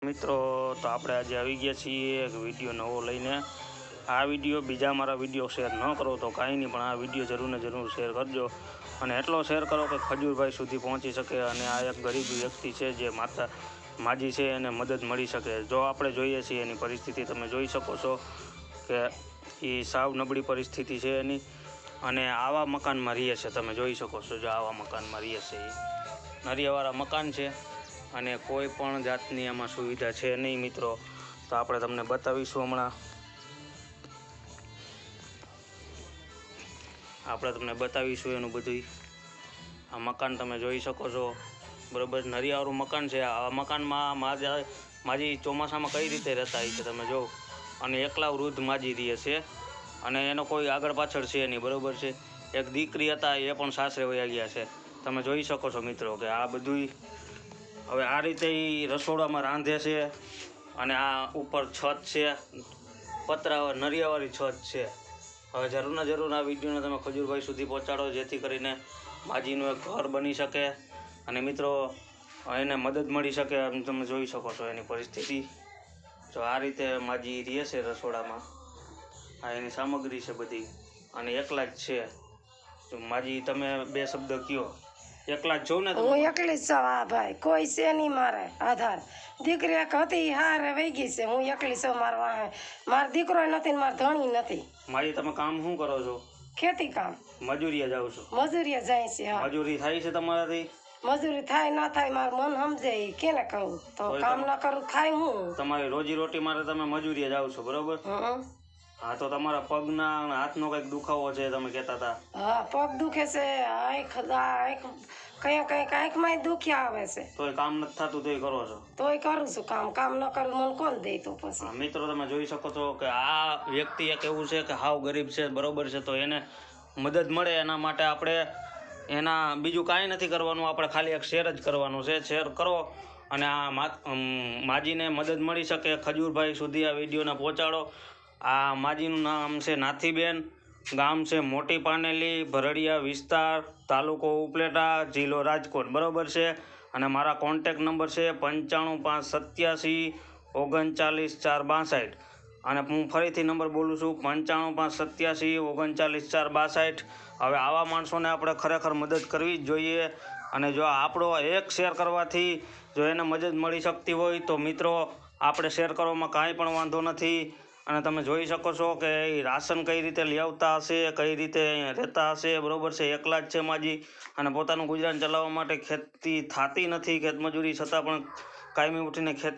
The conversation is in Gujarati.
મિત્રો તો આપણે આજે આવી ગયા છીએ એક વિડીયો નવો લઈને। આ વિડીયો બીજા મારા વિડીયો શેર ન કરો તો કાંઈ નહીં, પણ આ વિડીયો જરૂર ને જરૂર શેર કરજો અને એટલો શેર કરો કે ખજૂરભાઈ સુધી પહોંચી શકે અને આ એક ગરીબ વ્યક્તિ છે જે માજી છે એને મદદ મળી શકે। જો આપણે જોઈએ છીએ એની પરિસ્થિતિ તમે જોઈ શકો છો કે એ સાવ નબળી પરિસ્થિતિ છે એની, અને આવા મકાનમાં રહે છે। તમે જોઈ શકો છો જો આવા મકાનમાં રહે છે, એ નરિયાવાળા મકાન છે અને કોઈ પણ જાતની આમાં સુવિધા છે નહીં મિત્રો। તો આપણે તમને બતાવીશું હમણાં, એનું બધું આ મકાન તમે જોઈ શકો છો બરાબર, નરિયાવાળું મકાન છે। આ મકાનમાં માજી ચોમાસામાં કઈ રીતે રહેતા હોય છે તમે જો, અને એકલા વૃદ્ધ માજી રહે છે અને એનો કોઈ આગળ પાછળ છે નહીં બરાબર છે। એક દીકરી હતા એ પણ સાસરે વયા ગયા છે। તમે જોઈ શકો છો મિત્રો કે આ બધું હવે આ રીતે એ રસોડામાં રાંધે છે અને આ ઉપર છત છે, પતરા નરિયાવાળી છત છે। હવે જરૂર આ વિડીયોને તમે ખજૂરભાઈ સુધી પહોંચાડો જેથી કરીને માજીનું એક ઘર બની શકે અને મિત્રો એને મદદ મળી શકે। તમે જોઈ શકો છો એની પરિસ્થિતિ, જો આ રીતે માજી રહે છે રસોડામાં, આ એની સામગ્રી છે બધી અને એકલા જ છે। માજી તમે બે શબ્દ કયો, એકલા જ છો ને? હું એકલી જ છું। હા ભાઈ, કોઈ છે નહીં મારે આધાર। દીકરી એક હતી હારે વહી ગઈ છે, હું એકલી છું। મારો દીકરો નથી ને મારો ધણી નથી। માજી તમે કામ શું કરો છો? ખેતી કામ, મજૂરીએ જાવ છો? મજૂરીએ જાય છે। હા, મજૂરી થાય છે તમારાથી? મજૂરી થાય ના થાય મારું મન સમજે કેને કહું, તો કામ ના કરું ખાય હું? તમારી રોજી રોટી માટે તમે મજૂરીએ જાવ છો બરોબર? હા, તો તમારા પગના અને હાથનો કંઈક દુખાવો છે તમે કહેતા હતા? હા, પગ દુખે છે, આંખ કઈક આંખમાં દુખ્યા આવે છે। તોય કામ નથી થતું તોય કરો છો? તોય કરું છું કામ ન કરું મને કોણ દે તો પછી? મિત્રો તમે જોઈ શકો છો કે આ વ્યક્તિ એક એવું છે કે હાવ ગરીબ છે બરોબર છે, તો એને મદદ મળે એના માટે આપણે એના બીજું કાંઈ નથી કરવાનું, આપણે ખાલી એક શેર જ કરવાનું છે। શેર કરો અને આ માજીને મદદ મળી શકે ખજૂરભાઈ સુધી આ વિડીયોને પહોંચાડો। આ માજીનું નામ છે નાથીબેન, ગામ છે મોટી પાનેલી, ભરડિયા વિસ્તાર, તાલુકો ઉપલેટા, જિલ્લો રાજકોટ બરાબર છે। અને મારા કોન્ટેક નંબર છે 95 587 39 462। અને હું ફરીથી નંબર બોલું છું 95 587 39 462। હવે આવા માણસોને આપણે ખરેખર મદદ કરવી જ જોઈએ, અને જો આપણો એક શેર કરવાથી જો એને મદદ મળી શકતી હોય તો મિત્રો આપણે શેર કરવામાં કાંઈ પણ વાંધો નથી। અને તમે જોઈ શકો છો કે એ રાશન કઈ રીતે લઈ આવતા હશે, કઈ રીતે રહેતા હશે બરાબર છે। એકલા જ છે માજી અને પોતાનું ગુજરાન ચલાવવા માટે ખેતી થતી નથી, ખેતમજૂરી છતાં પણ કાયમી ઉઠીને ખેતી